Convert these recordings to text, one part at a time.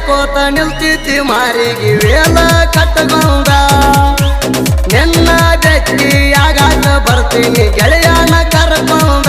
ಕಾಯ್ಕೋತ ನಿಲ್ತಿದ್ದಿ ಮಾರಿಗೆ ವೇಲ ಕಟ್ಟಗೊಂಡ ನಿನ್ನ ಬೆಟ್ಟಿ ಆಗಾಕ ಬರ್ತೀನಿ ಗೆಳೆಯನ ಕರ್ಕೊಂಡ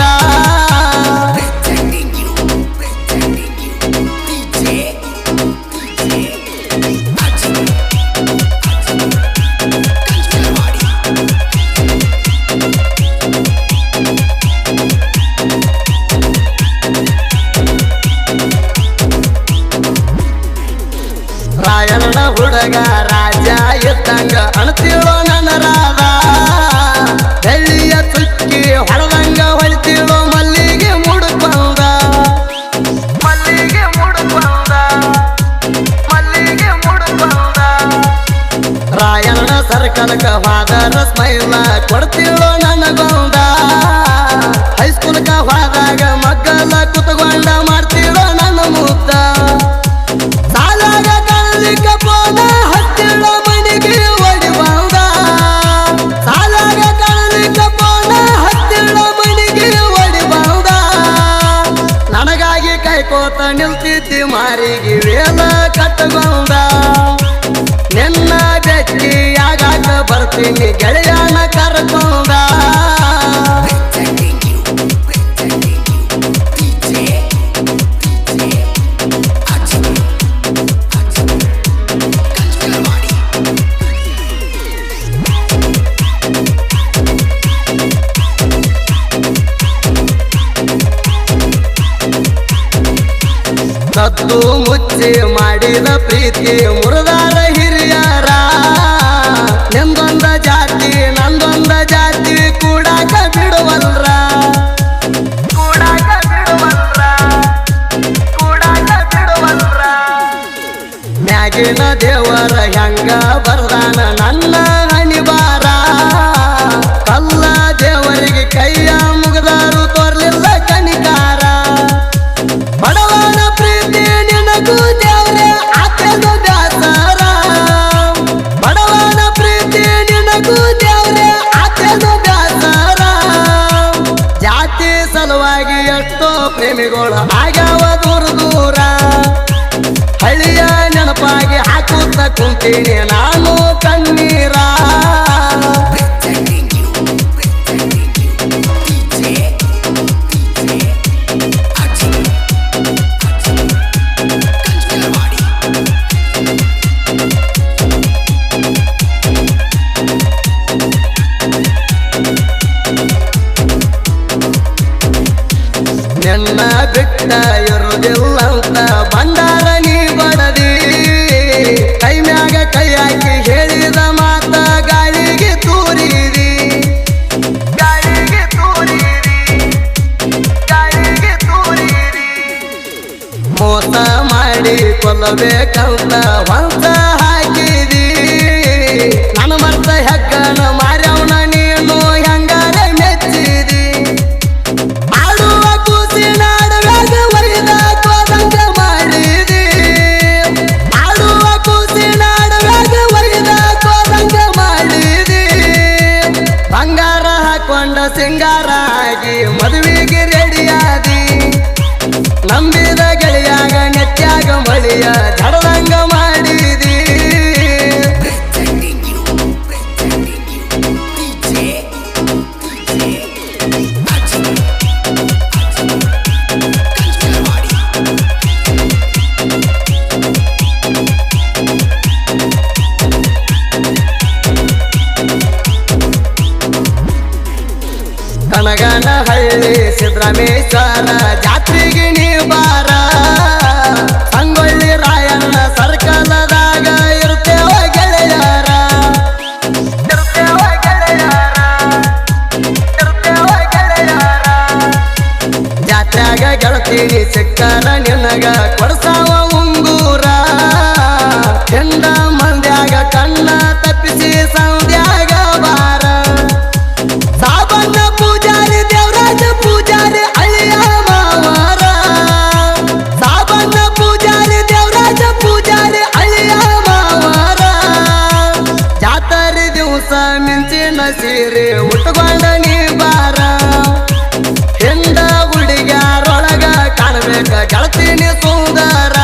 ರಾಯಣ್ಣ ಹುಡುಗ ರಾಜ ಇದ್ದಂಗ ಅಣತಿಳೋ ನನ್ನ ರಾಧ ಬೆಳ್ಳಿಯ ಚುಕ್ಕಿ ಹೊಳದಂಗ ಹೊಳಿತಿಳೋ ಮಲ್ಲಿಗೆ ಮುಡುಕೊಂಡ ಮಲ್ಲಿಗೆ ಮುಡುಕೊಂಡ ಮಲ್ಲಿಗೆ ಮುಡುಕೊಂಡ ರಾಯಣ್ಣ ಸರ್ಕಲ್ಕ ಹೋದರ ಸ್ಮೈಲ ಕೊಡ್ತಿಳೋ ನನ್ನ ಗೊಂಡ ಹೈಸ್ಕೂಲ್ಕ ಹೋದಾಗ ಮಗ್ಗಲ ಕುತ್ಕೊಂಡ ಮಾಡ್ತಿಳೋ ನನ್ನ ಮುದ್ದ ಕಪೋನ ಹತ್ತಿಳ ಮಣಿಗೆ ಒಡಿ ಬಂದ ಸಾಲಾಗ ಕಳಲಿ ಕಪೋನ ಹತ್ತಿಳ ಮಣಿಗೆ ಒಡಿ ಬಂದ ನನಗಾಗಿ ಕಾಯ್ಕೋತ ನಿಲ್ತಿದ್ದಿ ಮಾರಿಗೆ ವೇಲ ಕಟ್ಟಗೊಂಡ ನಿನ್ನ ಬೆಟ್ಟಿ ಆಗಾಕ ಬರ್ತೀನಿ ಗೆಳೆಯನ ಕರ್ಕೊಂಡ ಕದ್ದು ಮುಚ್ಚಿ ಮಾಡಿದ ಪ್ರೀತಿ ಮುರಿದಾರ ಹಿರಿಯರ ನಿಂದೊಂದ ಜಾತಿ ನಂದೊಂದ ಜಾತಿ ಕೂಡಾಕ ಬಿಡುವಲ್ರ ಕೂಡಾಕ ಬಿಡುವಲ್ರ ಕೂಡಾಕ ಬಿಡುವಲ್ರ ಮ್ಯಾಗಿನ ದೇವರ ಹೆಂಗ ಬರ್ದಾನ ನನ್ನ ಹಣಿಬಾರ ಕಲ್ಲ ದೇವರಿಗೆ ಕೈಯ ಮುಗದಾರು ತೋರ್ಲಿಲ್ಲ ಕಣಿಕಾರ ಬಡವನ ಪ್ರೀತಿ ನಿನಗೂ ದೇವ್ರೆ ಆತನು ದಾಸರ ಬಡವನ ಪ್ರೀತಿ ನಿನಗೂ ದೇವ್ರೆ ಆತನು ದಾಸರ ಜಾತಿ ಸಲುವಾಗಿ ಎಷ್ಟೋ ಪ್ರೇಮಿಗಳು ಆಗ್ಯಾವ ದೂರ ದೂರ ಹಳ್ಳಿಯ ನೆನಪಾಗಿ ಹಾಕುತ್ತ ಕುಂತೀನಿ ನಾನು ಕಣ್ಣೀರ ನಿನ್ನ ಬಿಟ್ಟ ಇರುವುದಿಲ್ಲ ಅಂತ ಬಂಡಾರ ನೀ ಬಡದಿ ಕೈ ಮ್ಯಾಗ ಕೈ ಹಾಕಿ ಹೇಳಿದ ಮಾತ ಗಾಳಿಗೆ ತೂರಿದಿ ಗಾಳಿಗೆ ತೂರಿದಿ ಗಾಳಿಗೆ ತೂರಿದಿ ಮೋಸ ಮಾಡಿ ಕೊಲ್ಲಬೇಕಂತ ಹೊಂಸ ಹಾಕಿದಿ ನನ್ನ ಮರ್ತ ಹೆಗ್ಗನ ಮಾರ್ಯವನ ನೀನು ಹೆಂಗಾರೆ ಮೆಚ್ಚಿದಿ ಸಿಂಗಾರ ಆಗಿ ಮದುವೆಗೆ ರೆಡಿಯಾದಿ ನಂಬಿದ ಗೆಳೆಯಾಗ ನೆಚ್ಚಾಗ ಮಳಿಯ ಜಡದಂಗ ಮಾಡಿದಿ ಕನಗನ ಹಳ್ಳಿ ಸಿದ್ರಾಮೇಶ್ವರ ಜಾತ್ರೆಗೆ ನೀ ಬಾರ ಸಂಗೊಳ್ಳಿ ರಾಯಣ್ಣ ಸರ್ಕಲದಾಗ ಇರ್ತೇವ ಗೆಳೆಯರ ಇರ್ತೇವ ಗೆಳೆಯರ ಇರ್ತೇವ ಗೆಳೆಯರ ಜಾತ್ರೆಯಾಗ ಗೆಳತೀನಿ ಸಿಕ್ಕರ ನಿನಗ ಕೊಡ್ಸಾವ ಉಂಗೂರ ಹೆಂಡ ಮಂದ್ಯಾಗ ಕಣ್ಣ ತಪ್ಪಿಸಿ ಸಂಧ್ಯಾಗ ಬಾರ ಸಾಬಣ್ಣ ಪೂಜಾರಿ ದೇವರಾಜ ಪೂಜಾರಿ ಅಳಿಯ ಮಾವಾರ ಸಾಬಣ್ಣ ಪೂಜಾರಿ ದೇವರಾಜ ಪೂಜಾರಿ ಅಳಿಯ ಮಾವಾರ ಜಾತರಿ ದಿವಸ ಮಿಂಚಿನ ಸೀರೆ ಉಟ್ಕೊಂಡ ನೀ ಬಾರ ಹೆಂಡ ಹುಡುಗ್ಯಾರೊಳಗ ಕಾಣಬೇಕ ಗೆಳತೀನಿ ಸುಂದರ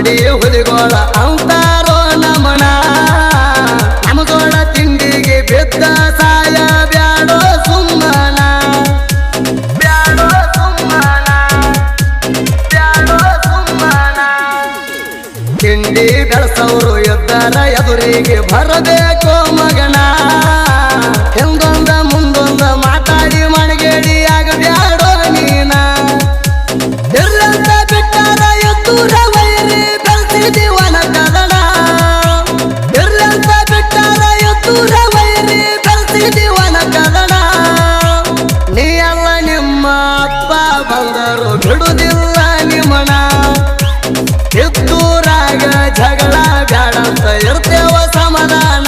ಅಂಗಡಿ ಹುಲಿಗೋಳ ಅಂತಾರೋ ನಮನ ನಮಗೋಳ ತಿಂಡಿಗೆ ಬಿದ್ದ ಸಾಯ ಬ್ಯಾಡೋ ಸುಮ್ಮನ ಬ್ಯಾಡೋ ಸುಮ್ಮನ ಬ್ಯಾಡೋ ಸುಮ್ಮನ ತಿಂಡಿ ಬೆಳಸವರು ಎದ್ದರ ಎದುರಿಗೆ ಬರಬೇಕು ಮಗನ ಹಿಂದೊಂದ ಮುಂದೊಂದ ಮಾತಾಡಿ ಮಣಗೇಡಿ ಆಗಬ್ಯಾಡೋ ನೀನ ಇರ್ಲಂತ ಬಿಟ್ಟಾರ ಎದ್ದೂರ ವೈರಿ ಬೆಳ್ಸಿದೀವನ ಕದನ ಇರ್ಲಂತ ಬಿಟ್ಟಾರ ಎದ್ದೂರ ವೈರಿ ಬೆಳ್ಸಿದೀವನ ಕದನ ನೀ ಎಲ್ಲ ನಿಮ್ಮ ಅಪ್ಪ ಬಂದರು ಬಿಡುದಿಲ್ಲ ನಿಮ್ಮನ ಎದ್ದೂರಾಗ ಜಗಳ ಬ್ಯಾಡಂತ ಇರ್ತೇವ ಸಮಾಧಾನ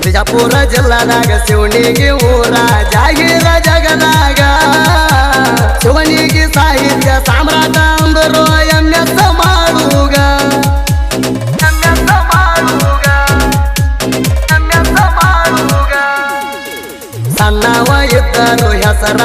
ಬಿಜಾಪುರ ಜಿಲ್ಲಾದಾಗ ಶಿವನಿಗೆ ಊರ ಜಾಗೀರ ಜಗದಾಗ ಶಿವನಿಗೆ ಸಾಹಿತ್ಯ ಸಾಮ್ರಾಟ ಅಂದರು ಎಮ್ಮೆಸ ಮಾಡುಗ ಎಮ್ಮೆಸ ಮಾಡುಗ ಎಮ್ಮೆಸ ಮಾಡುಗ ಸಣ್ಣವ ಇದ್ದರು ಹೆಸರ